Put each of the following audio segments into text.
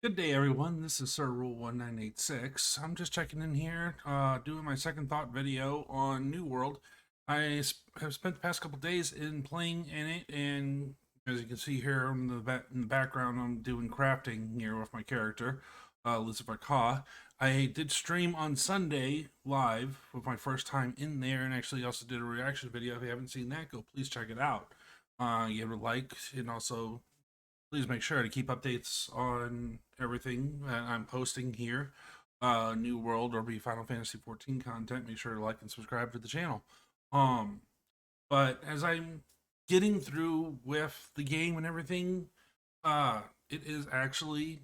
Good day, everyone. This is Sir Rule 1986. I'm just checking in here, doing my second thought video on New World. Have spent the past couple days in playing in it, and as you can see here in the background, I'm doing crafting here with my character, Lucifer Ka. I did stream on Sunday live with my first time in there, and actually also did a reaction video. If you haven't seen that, go please check it out. Give it a like, and also please make sure to keep updates on everything that I'm posting here. New World or be Final Fantasy 14 content. Make sure to like and subscribe to the channel. Um, but as I'm getting through with the game and everything, it is actually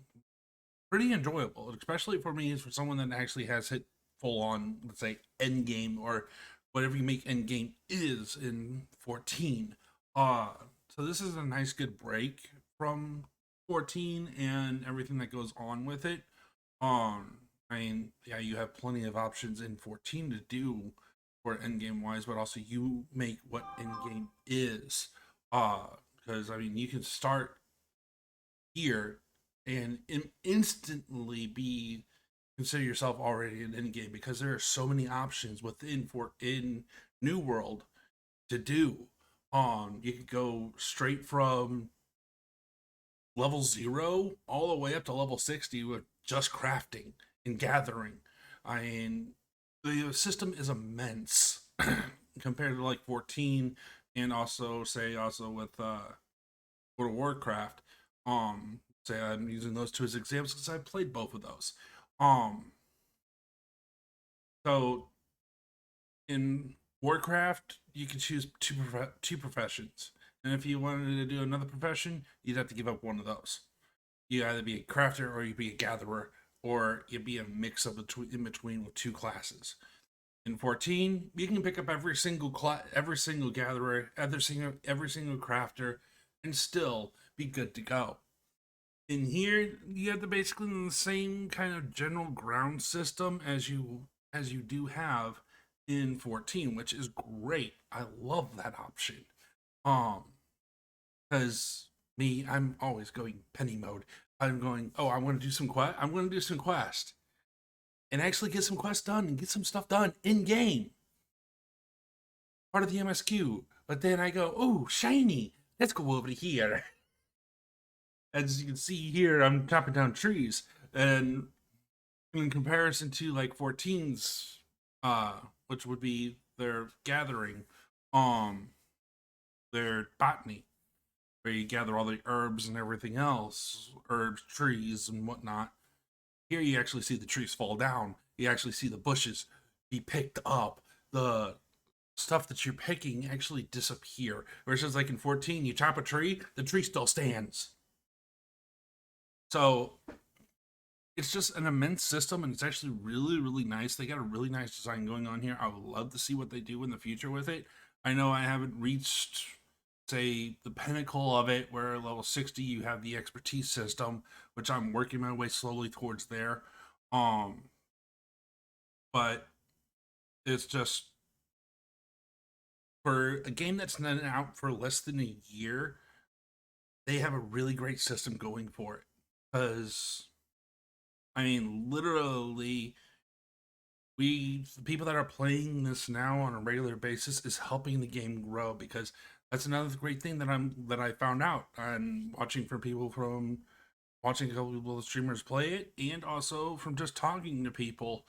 pretty enjoyable, especially for me, as for someone that actually has hit full on, let's say, end game or whatever you make end game is in 14. Uh, so this is a nice good break from 14 and everything that goes on with it. I mean, yeah, you have plenty of options in 14 to do for end game wise, but also you make what end game is. Because I mean, you can start here and instantly be consider yourself already an end game because there are so many options in New World to do. You could go straight from level 0 all the way up to level 60 with just crafting and gathering. I mean, the system is immense compared to like 14 and also say also with World of Warcraft. Say I'm using those two as examples because I've played both of those. Um, so in Warcraft, you can choose two professions, and if you wanted to do another profession, you'd have to give up one of those. You either be a crafter or you be a gatherer, or you'd be a mix of in between with two classes. In 14, you can pick up every single gatherer, every single crafter, and still be good to go. In here, you have the basically the same kind of general ground system as you do have in 14, which is great. I love that option. Um, because me, I'm always going penny mode. I'm going, oh, I want to do some quest. I'm going to do some quest and actually get some quests done and get some stuff done in game, part of the MSQ. But then I go, oh, shiny. Let's go over to here. As you can see here, I'm chopping down trees, and in comparison to like 14's, which would be their gathering, um, their botany, where you gather all the herbs and everything else, herbs, trees, and whatnot. Here you actually see the trees fall down. You actually see the bushes be picked up. The stuff that you're picking actually disappear. Versus like in 14, you chop a tree, the tree still stands. So it's just an immense system and it's actually really, really nice. They got a really nice design going on here. I would love to see what they do in the future with it. I know I haven't reached say the pinnacle of it where level 60 you have the expertise system, which I'm working my way slowly towards there. um but it's just for a game that's not out for less than a year, they have a really great system going for it. Because I mean, literally, the people that are playing this now on a regular basis is helping the game grow. Because that's another great thing that I found out and watching a couple people streamers play it, and also from just talking to people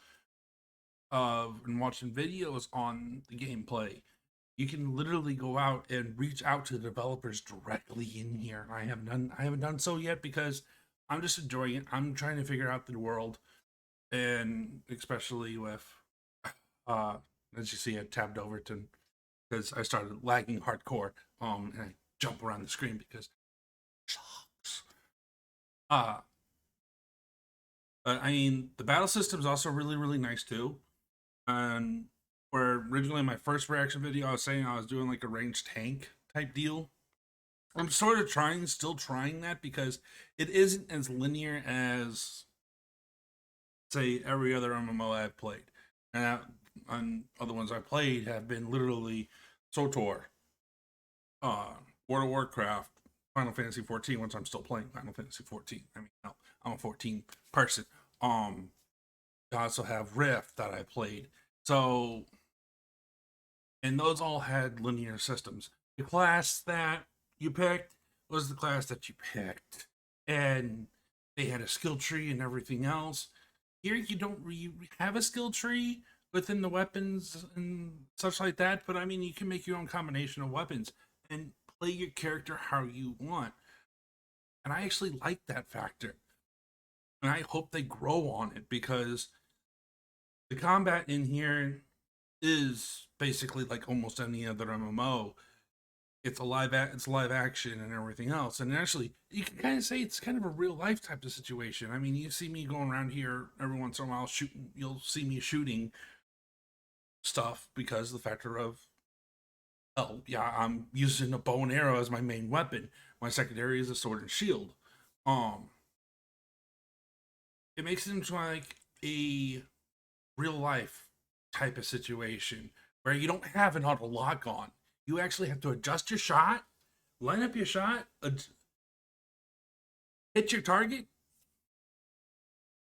and watching videos on the gameplay. You can literally go out and reach out to the developers directly in here. I haven't done so yet because I'm just enjoying it. I'm trying to figure out the world, and especially with uh as you see, I tabbed over to because I started lagging hardcore. And I jump around the screen because it sucks. Uh but I mean, the battle system is also really, really nice too. And where originally in my first reaction video, I was saying I was doing like a ranged tank type deal. I'm sort of still trying that because it isn't as linear as say every other MMO I've played, and other ones I played have been literally SOTOR, World of Warcraft. Final Fantasy 14 once I'm still playing Final Fantasy 14. I mean, no, I'm a 14 person. Um, I also have Rift that I played. So, and those all had linear systems. The class that you picked was the class that you picked, and they had a skill tree and everything else. Here, you don't really have a skill tree within the weapons and such like that, but I mean, you can make your own combination of weapons and play your character how you want. And I actually like that factor. And I hope they grow on it because the combat in here is basically like almost any other MMO. It's live action and everything else. And actually, you can kind of say it's kind of a real life type of situation. I mean, you see me going around here every once in a while shooting. You'll see me shooting stuff because the factor of, oh yeah, I'm using a bow and arrow as my main weapon. My secondary is a sword and shield. Um, it makes it into like a real life type of situation where you don't have an auto lock on. You actually have to adjust your shot, line up your shot, hit your target,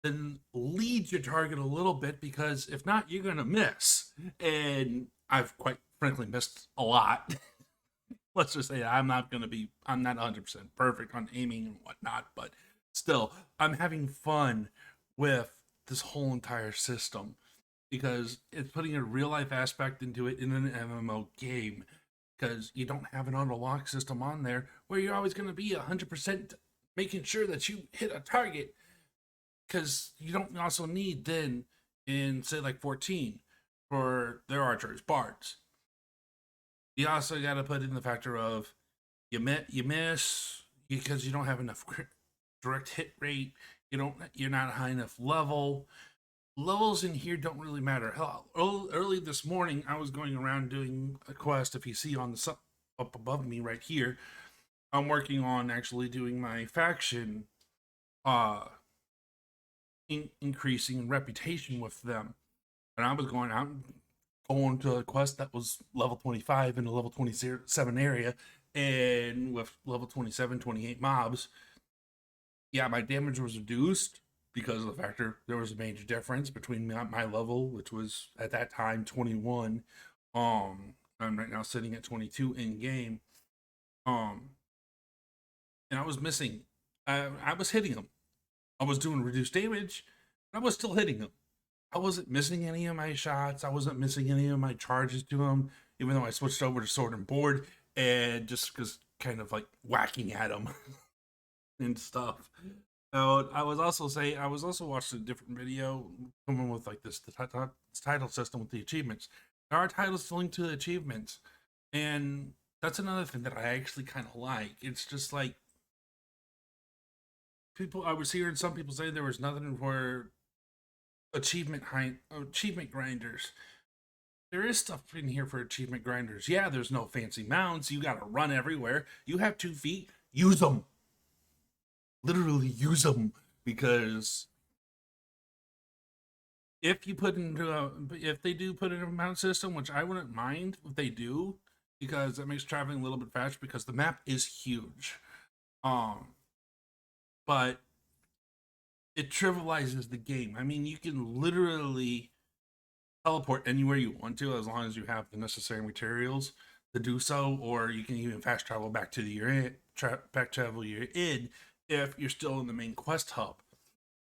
then lead your target a little bit because if not, you're gonna miss. And I've quite frankly missed a lot. Let's just say I'm not 100% perfect on aiming and whatnot, but still, I'm having fun with this whole entire system because it's putting a real life aspect into it in an MMO game. Because you don't have an auto lock system on there where you're always going to be 100% making sure that you hit a target. Because you don't also need then in say like 14 for their archers, bards. You also got to put in the factor of you miss because you don't have enough direct hit rate. You're not high enough level. Levels in here don't really matter. Hell, early this morning, I was going around doing a quest. If you see on the up above me right here, I'm working on actually doing my faction, uh, increasing reputation with them. And I was going out and going to a quest that was level 25 in a level 27 area, and with level 27, 28 mobs. Yeah, my damage was reduced because of the factor there was a major difference between my level, which was at that time 21. I'm right now sitting at 22 in game. Um, and I was missing. I was hitting them. I was doing reduced damage. I was still hitting them. I wasn't missing any of my shots. I wasn't missing any of my charges to them, even though I switched over to sword and board and just because kind of like whacking at them and stuff. I was also watching a different video coming with like this title system with the achievements. There are titles linked to the achievements, and that's another thing that I actually kind of like. It's just like people. I was hearing some people say there was nothing for achievement grinders. There is stuff in here for achievement grinders. Yeah, there's no fancy mounts. You got to run everywhere. You have 2 feet. Use them. Literally use them because if they do put in a mount system, which I wouldn't mind if they do, because it makes traveling a little bit faster because the map is huge. Um, but it trivializes the game. I mean, you can literally teleport anywhere you want to as long as you have the necessary materials to do so, or you can even fast travel back to back travel you're in if you're still in the main quest hub.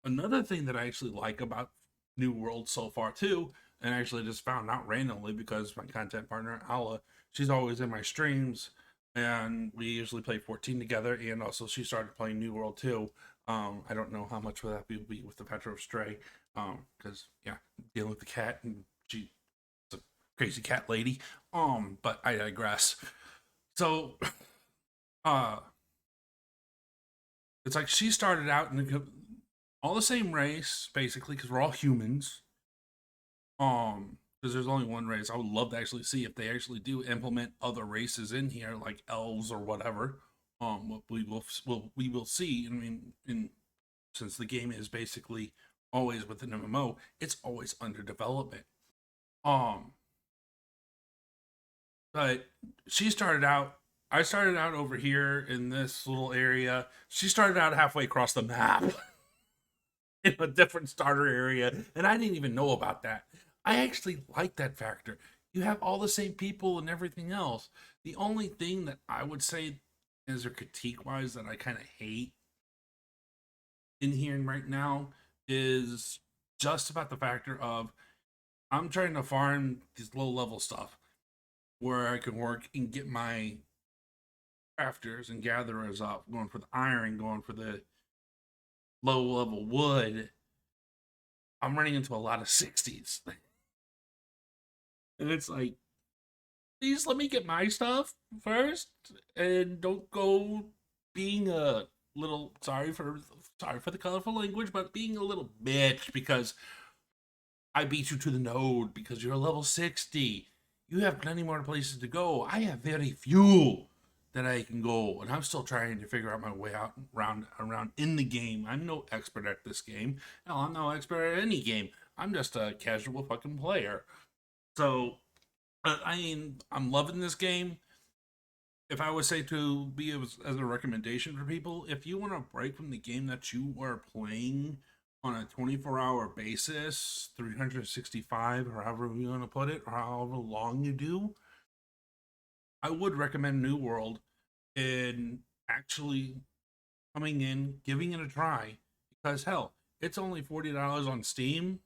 Another thing that I actually like about New World so far too, and I actually just found out randomly because my content partner Ala, she's always in my streams, and we usually play 14 together. And also, she started playing New World too. I don't know how much will that be with the Petro Stray, because yeah, dealing with the cat and she's a crazy cat lady. But I digress. So, uh, it's like she started out in all the same race basically because we're all humans. Because there's only one race. I would love to actually see if they actually do implement other races in here, like elves or whatever. What we will see. I mean, since the game is basically always with an MMO, it's always under development. Um, but she started out I started out over here in this little area. She started out halfway across the map in a different starter area, and I didn't even know about that. I actually like that factor. You have all the same people and everything else. The only thing that I would say is a critique wise that I kind of hate in here right now is just about the factor of I'm trying to farm these low level stuff where I can work and get my crafters and gatherers up, going for the iron, going for the low level wood. I'm running into a lot of 60s. And it's like, please let me get my stuff first and don't go being a little sorry for the colorful language, but being a little bitch because I beat you to the node because you're level 60. You have plenty more places to go. I have very few that I can go, and I'm still trying to figure out my way out around in the game. I'm no expert at this game. Hell, I'm no expert at any game. I'm just a casual fucking player. So, I mean, I'm loving this game. If I would say to be as a recommendation for people, if you want to break from the game that you are playing on a 24-hour basis, 365, or however you want to put it, or however long you do, I would recommend New World in actually coming in, giving it a try, because hell, it's only $40 on Steam,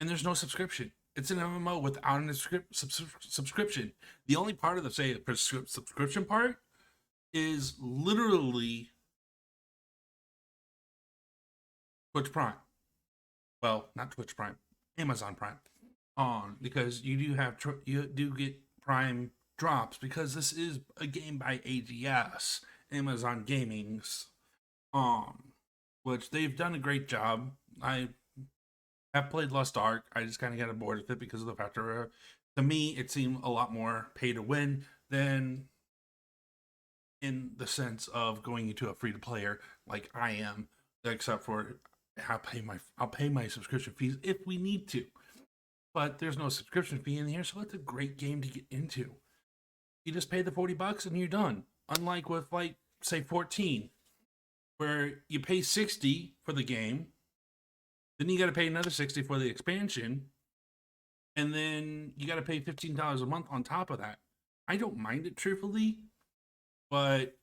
and there's no subscription. It's an MMO without a subscription. The only part of the subscription part is literally Twitch Prime. Well, not Twitch Prime, Amazon Prime. Because you do get Prime drops because this is a game by AGS, Amazon Gaming's, which they've done a great job. I have played Lost Ark. I just kind of got bored with it because of the factor. To me, it seemed a lot more pay to win than in the sense of going into a free to player like I am, except for I'll pay my subscription fees if we need to. But there's no subscription fee in here, so it's a great game to get into. You just pay the $40 and you're done. Unlike with like say 14, where you pay 60 for the game, then you got to pay another 60 for the expansion, and then you got to pay $15 a month on top of that. I don't mind it truthfully, but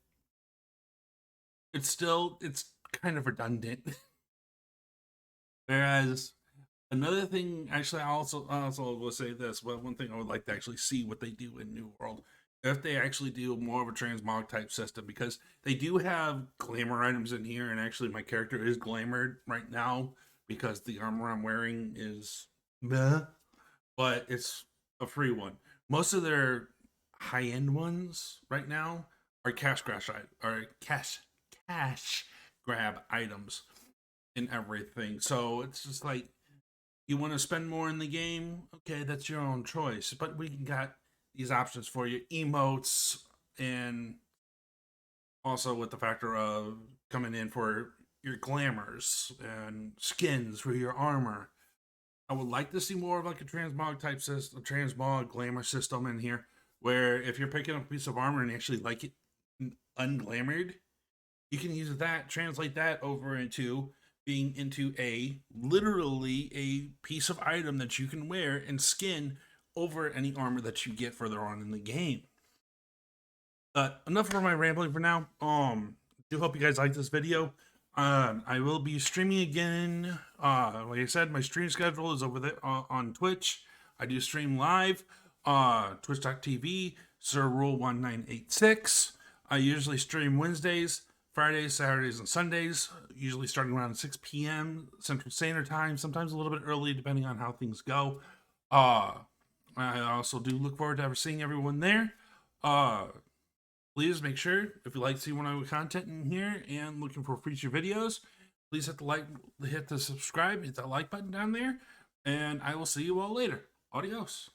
it's kind of redundant. Whereas another thing, actually, I also will say this. Well, one thing I would like to actually see what they do in New World, if they actually do more of a transmog type system, because they do have glamour items in here, and actually my character is glamored right now because the armor I'm wearing is meh, but it's a free one. Most of their high end ones right now are cash grab items and everything. So it's just like, you want to spend more in the game? Okay, that's your own choice. But we got these options for you, emotes, and also with the factor of coming in for your glamours and skins for your armor. I would like to see more of like a transmog type system, a transmog glamour system in here, where if you're picking up a piece of armor and you actually like it unglamored, you can use that, translate that over into being into literally a piece of item that you can wear and skin over any armor that you get further on in the game. Enough for my rambling for now. Do hope you guys like this video. I will be streaming again. Like I said, my stream schedule is over there on Twitch. I do stream live. Twitch.tv, SirRule1986. I usually stream Wednesdays, Fridays, Saturdays, and Sundays, usually starting around 6 p.m. Central Standard Time, sometimes a little bit early depending on how things go. I also do look forward to seeing everyone there. Please make sure, if you like to see one of my content in here and looking for future videos, please hit the subscribe, hit that like button down there, and I will see you all later. Adios.